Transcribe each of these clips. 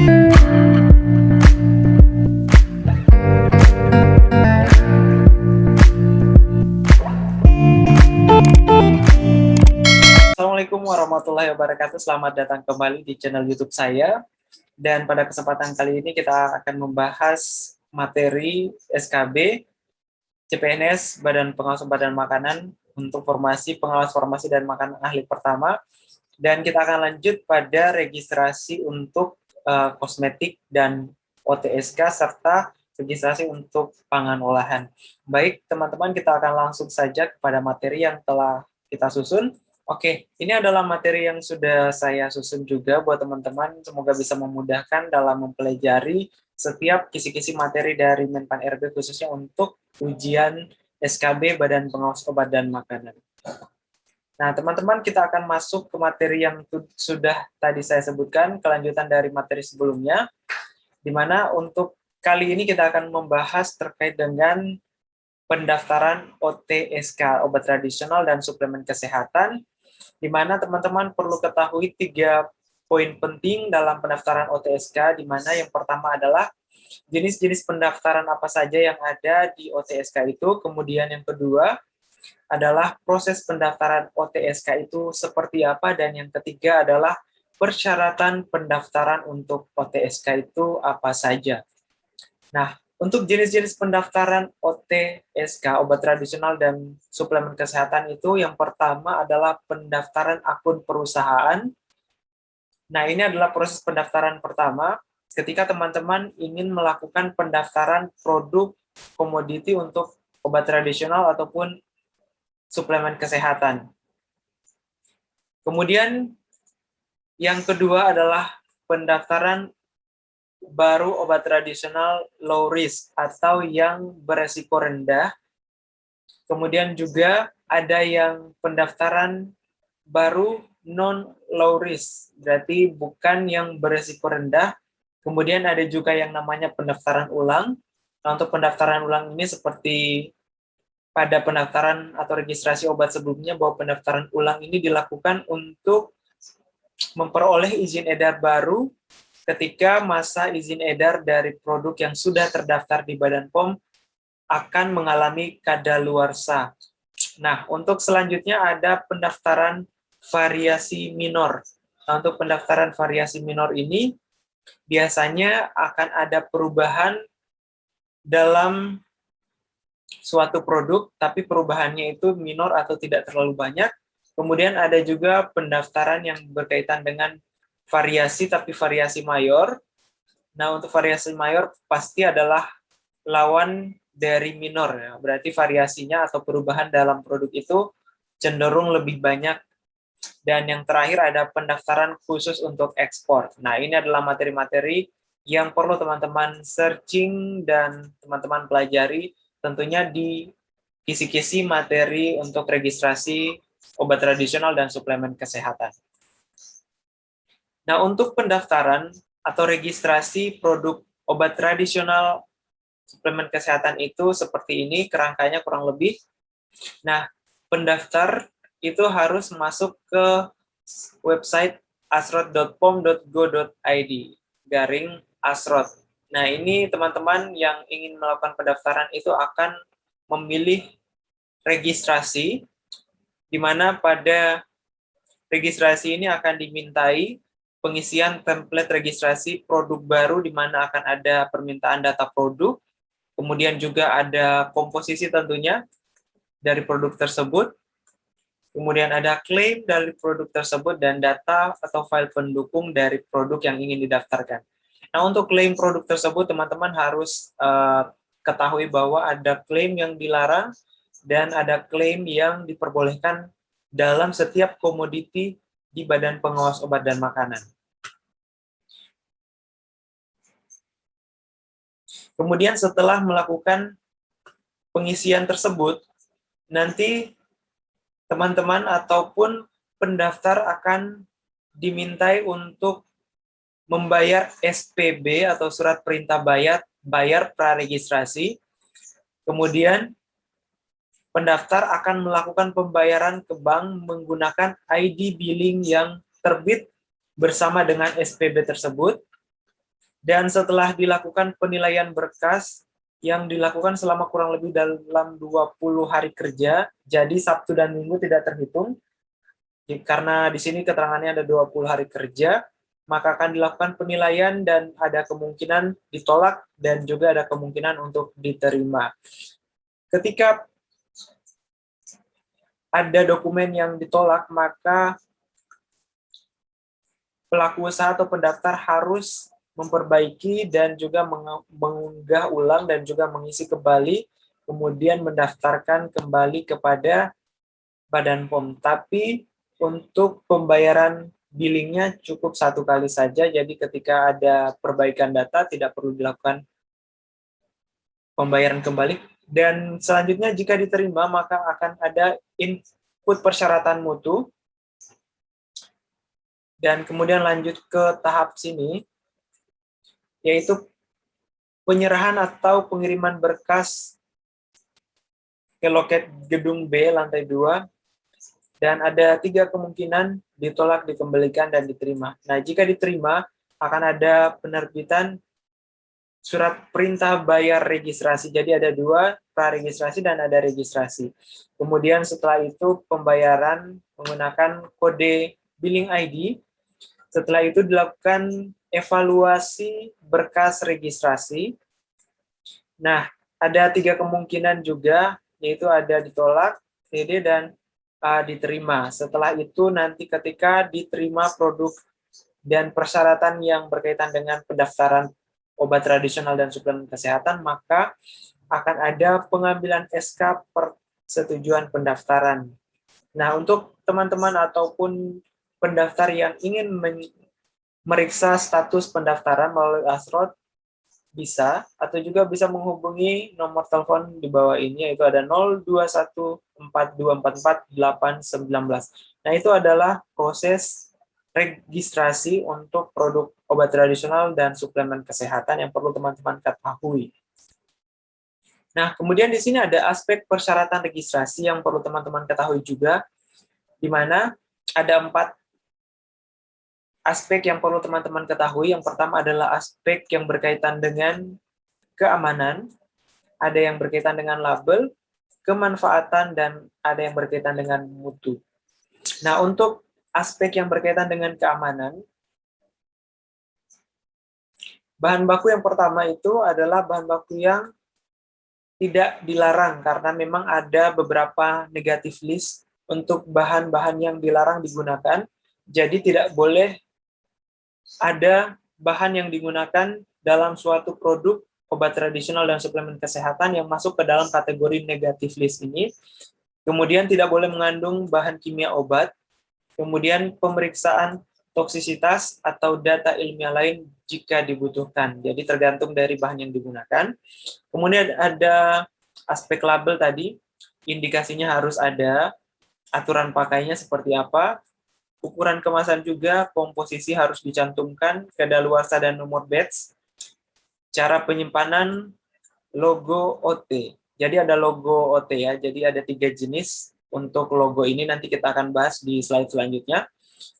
Assalamualaikum warahmatullahi wabarakatuh. Selamat datang kembali di channel YouTube saya. Dan pada kesempatan kali ini kita akan membahas materi SKB CPNS Badan Pengawas Obat dan Makanan untuk formasi pengawas farmasi dan makanan ahli pertama. Dan kita akan lanjut pada registrasi untuk kosmetik dan OTSK serta registrasi untuk pangan olahan. Baik, teman-teman, kita akan langsung saja kepada materi yang telah kita susun. Oke, ini adalah materi yang sudah saya susun juga buat teman-teman. Semoga bisa memudahkan dalam mempelajari setiap kisi-kisi materi dari Menpan RB khususnya untuk ujian SKB Badan Pengawas Obat dan Makanan. Nah, teman-teman, kita akan masuk ke materi yang sudah tadi saya sebutkan, kelanjutan dari materi sebelumnya, di mana untuk kali ini kita akan membahas terkait dengan pendaftaran OTSK, obat tradisional dan suplemen kesehatan, di mana teman-teman perlu ketahui 3 poin penting dalam pendaftaran OTSK, di mana yang pertama adalah jenis-jenis pendaftaran apa saja yang ada di OTSK itu, kemudian yang kedua adalah proses pendaftaran OTSK itu seperti apa, dan yang ketiga adalah persyaratan pendaftaran untuk OTSK itu apa saja. Nah, untuk jenis-jenis pendaftaran OTSK, obat tradisional dan suplemen kesehatan itu, yang pertama adalah pendaftaran akun perusahaan. Nah, ini adalah proses pendaftaran pertama ketika teman-teman ingin melakukan pendaftaran produk komoditi untuk obat tradisional ataupun suplemen kesehatan. Kemudian yang kedua adalah pendaftaran baru obat tradisional low risk atau yang beresiko rendah. Kemudian juga ada yang pendaftaran baru non low risk, berarti bukan yang beresiko rendah. Kemudian ada juga yang namanya pendaftaran ulang. Nah, untuk pendaftaran ulang ini seperti pada pendaftaran atau registrasi obat sebelumnya, bahwa pendaftaran ulang ini dilakukan untuk memperoleh izin edar baru ketika masa izin edar dari produk yang sudah terdaftar di Badan POM akan mengalami kadaluarsa. Nah, untuk selanjutnya ada pendaftaran variasi minor. Nah, untuk pendaftaran variasi minor ini biasanya akan ada perubahan dalam suatu produk, tapi perubahannya itu minor atau tidak terlalu banyak. Kemudian ada juga pendaftaran yang berkaitan dengan variasi, tapi variasi mayor. Nah, untuk variasi mayor pasti adalah lawan dari minor, ya. Berarti variasinya atau perubahan dalam produk itu cenderung lebih banyak. Dan yang terakhir ada pendaftaran khusus untuk ekspor. Nah, ini adalah materi-materi yang perlu teman-teman searching dan teman-teman pelajari tentunya di kisi-kisi materi untuk registrasi obat tradisional dan suplemen kesehatan. Nah, untuk pendaftaran atau registrasi produk obat tradisional suplemen kesehatan itu seperti ini kerangkanya kurang lebih. Nah, pendaftar itu harus masuk ke website asrot.pom.go.id/asrot. Nah, ini teman-teman yang ingin melakukan pendaftaran itu akan memilih registrasi, di mana pada registrasi ini akan dimintai pengisian template registrasi produk baru, di mana akan ada permintaan data produk, kemudian juga ada komposisi tentunya dari produk tersebut, kemudian ada klaim dari produk tersebut, dan data atau file pendukung dari produk yang ingin didaftarkan. Nah, untuk klaim produk tersebut, teman-teman harus ketahui bahwa ada klaim yang dilarang dan ada klaim yang diperbolehkan dalam setiap komoditi di Badan Pengawas Obat dan Makanan. Kemudian setelah melakukan pengisian tersebut, nanti teman-teman ataupun pendaftar akan dimintai untuk membayar SPB atau surat perintah bayar praregistrasi. Kemudian pendaftar akan melakukan pembayaran ke bank menggunakan ID billing yang terbit bersama dengan SPB tersebut. Dan setelah dilakukan penilaian berkas yang dilakukan selama kurang lebih dalam 20 hari kerja, jadi Sabtu dan Minggu tidak terhitung, karena di sini keterangannya ada 20 hari kerja, maka akan dilakukan penilaian dan ada kemungkinan ditolak dan juga ada kemungkinan untuk diterima. Ketika ada dokumen yang ditolak, maka pelaku usaha atau pendaftar harus memperbaiki dan juga mengunggah ulang dan juga mengisi kembali, kemudian mendaftarkan kembali kepada Badan POM. Tapi untuk pembayaran billingnya cukup satu kali saja, jadi ketika ada perbaikan data tidak perlu dilakukan pembayaran kembali. Dan selanjutnya jika diterima maka akan ada input persyaratan mutu, dan kemudian lanjut ke tahap sini, yaitu penyerahan atau pengiriman berkas ke loket gedung B lantai 2, dan ada 3 kemungkinan ditolak, dikembalikan, dan diterima. Nah, jika diterima, akan ada penerbitan surat perintah bayar registrasi. Jadi ada 2, praregistrasi dan ada registrasi. Kemudian setelah itu pembayaran menggunakan kode billing ID. Setelah itu dilakukan evaluasi berkas registrasi. Nah, ada 3 kemungkinan juga, yaitu ada ditolak, TD, dan diterima. Setelah itu nanti ketika diterima produk dan persyaratan yang berkaitan dengan pendaftaran obat tradisional dan suplemen kesehatan, maka akan ada pengambilan SK persetujuan pendaftaran. Nah, untuk teman-teman ataupun pendaftar yang ingin meriksa status pendaftaran melalui Asrot, bisa, atau juga bisa menghubungi nomor telepon di bawah ini, yaitu ada 02142448819. Nah, itu adalah proses registrasi untuk produk obat tradisional dan suplemen kesehatan yang perlu teman-teman ketahui. Nah, kemudian di sini ada aspek persyaratan registrasi yang perlu teman-teman ketahui juga, di mana ada 4 aspek yang perlu teman-teman ketahui. Yang pertama adalah aspek yang berkaitan dengan keamanan, ada yang berkaitan dengan label, kemanfaatan, dan ada yang berkaitan dengan mutu. Nah, untuk aspek yang berkaitan dengan keamanan, bahan baku yang pertama itu adalah bahan baku yang tidak dilarang, karena memang ada beberapa negatif list untuk bahan-bahan yang dilarang digunakan. Jadi tidak boleh ada bahan yang digunakan dalam suatu produk obat tradisional dan suplemen kesehatan yang masuk ke dalam kategori negatif list ini. Kemudian tidak boleh mengandung bahan kimia obat. Kemudian pemeriksaan toksisitas atau data ilmiah lain jika dibutuhkan. Jadi tergantung dari bahan yang digunakan. Kemudian ada aspek label tadi, indikasinya harus ada, aturan pakainya seperti apa, ukuran kemasan juga, komposisi harus dicantumkan, kadaluarsa dan nomor batch, cara penyimpanan, logo OT. Jadi ada logo OT ya, jadi ada 3 jenis untuk logo ini, nanti kita akan bahas di slide selanjutnya.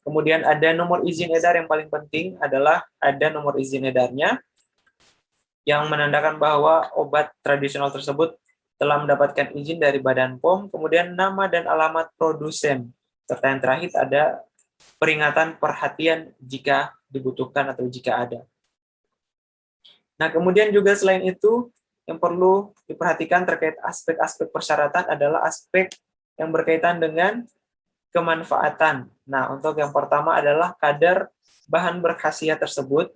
Kemudian ada nomor izin edar, yang paling penting adalah ada nomor izin edarnya, yang menandakan bahwa obat tradisional tersebut telah mendapatkan izin dari Badan POM, kemudian nama dan alamat produsen, serta yang terakhir ada peringatan perhatian jika dibutuhkan atau jika ada. Nah, kemudian juga selain itu, yang perlu diperhatikan terkait aspek-aspek persyaratan adalah aspek yang berkaitan dengan kemanfaatan. Nah, untuk yang pertama adalah kadar bahan berkhasiat tersebut,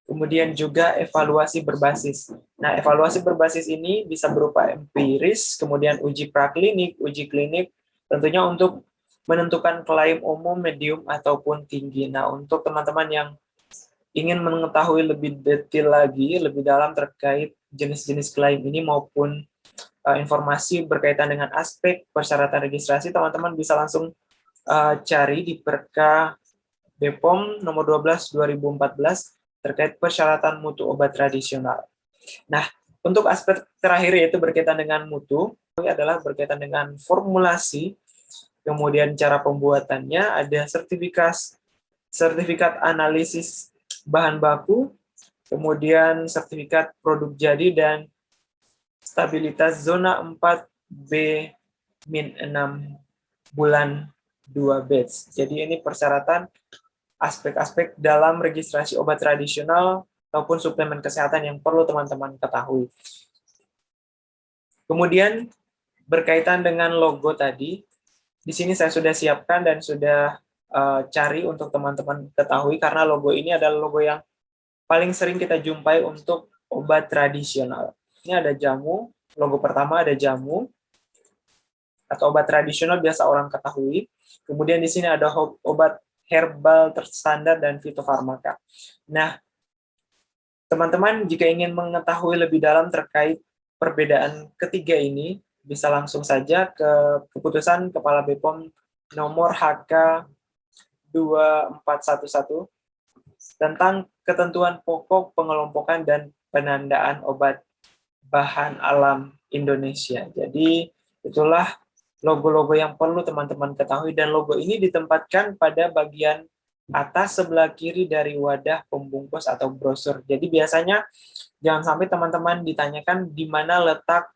kemudian juga evaluasi berbasis. Nah, evaluasi berbasis ini bisa berupa empiris, kemudian uji praklinik, uji klinik, tentunya untuk menentukan klaim umum, medium, ataupun tinggi. Nah, untuk teman-teman yang ingin mengetahui lebih detail lagi, lebih dalam terkait jenis-jenis klaim ini maupun informasi berkaitan dengan aspek persyaratan registrasi, teman-teman bisa langsung cari di Perka BPOM nomor 12 2014 terkait persyaratan mutu obat tradisional. Nah, untuk aspek terakhir yaitu berkaitan dengan mutu, ini adalah berkaitan dengan formulasi, kemudian cara pembuatannya, ada sertifikat analisis bahan baku, kemudian sertifikat produk jadi, dan stabilitas zona 4B-6 bulan 2 batch. Jadi ini persyaratan aspek-aspek dalam registrasi obat tradisional ataupun suplemen kesehatan yang perlu teman-teman ketahui. Kemudian berkaitan dengan logo tadi, di sini saya sudah siapkan dan sudah cari untuk teman-teman ketahui, karena logo ini adalah logo yang paling sering kita jumpai untuk obat tradisional. Ini ada jamu, logo pertama ada jamu, atau obat tradisional biasa orang ketahui. Kemudian di sini ada obat herbal terstandar dan fitofarmaka. Nah, teman-teman jika ingin mengetahui lebih dalam terkait perbedaan ketiga ini, bisa langsung saja ke keputusan Kepala BPOM nomor HK 2411 tentang ketentuan pokok pengelompokan dan penandaan obat bahan alam Indonesia. Jadi itulah logo-logo yang perlu teman-teman ketahui, dan logo ini ditempatkan pada bagian atas sebelah kiri dari wadah pembungkus atau brosur. Jadi biasanya jangan sampai teman-teman ditanyakan di mana letak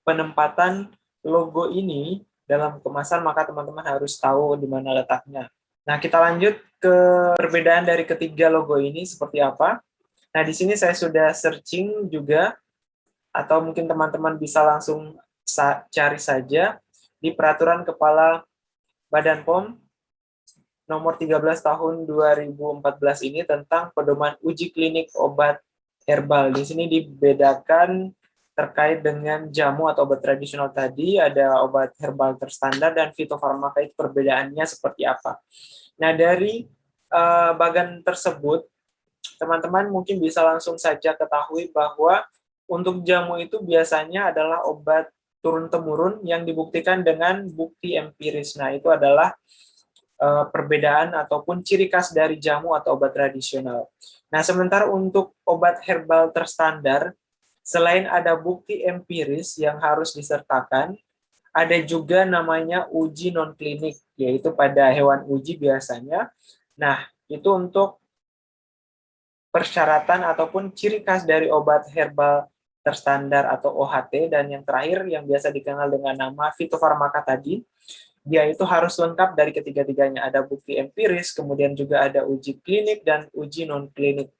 penempatan logo ini dalam kemasan, maka teman-teman harus tahu di mana letaknya. Nah, kita lanjut ke perbedaan dari ketiga logo ini seperti apa. Nah, di sini saya sudah searching juga, atau mungkin teman-teman bisa langsung cari saja di Peraturan Kepala Badan POM nomor 13 tahun 2014 ini tentang pedoman uji klinik obat herbal. Di sini dibedakan terkait dengan jamu atau obat tradisional tadi, ada obat herbal terstandar dan fitofarmaka, itu perbedaannya seperti apa. Nah, dari bagan tersebut, teman-teman mungkin bisa langsung saja ketahui bahwa untuk jamu itu biasanya adalah obat turun-temurun yang dibuktikan dengan bukti empiris. Nah, itu adalah perbedaan ataupun ciri khas dari jamu atau obat tradisional. Nah, sementara untuk obat herbal terstandar, selain ada bukti empiris yang harus disertakan, ada juga namanya uji non-klinik, yaitu pada hewan uji biasanya. Nah, itu untuk persyaratan ataupun ciri khas dari obat herbal terstandar atau OHT, dan yang terakhir yang biasa dikenal dengan nama fitofarmaka tadi, dia itu harus lengkap dari ketiga-tiganya. Ada bukti empiris, kemudian juga ada uji klinik dan uji non-klinik.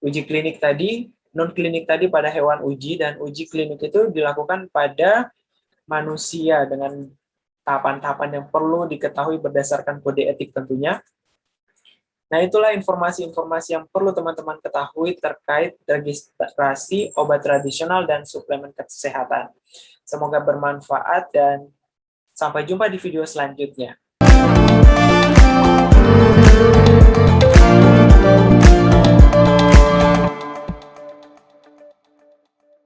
Uji klinik tadi, non-klinik tadi pada hewan uji, dan uji klinik itu dilakukan pada manusia dengan tahapan-tahapan yang perlu diketahui berdasarkan kode etik tentunya. Nah, itulah informasi-informasi yang perlu teman-teman ketahui terkait registrasi obat tradisional dan suplemen kesehatan. Semoga bermanfaat dan sampai jumpa di video selanjutnya.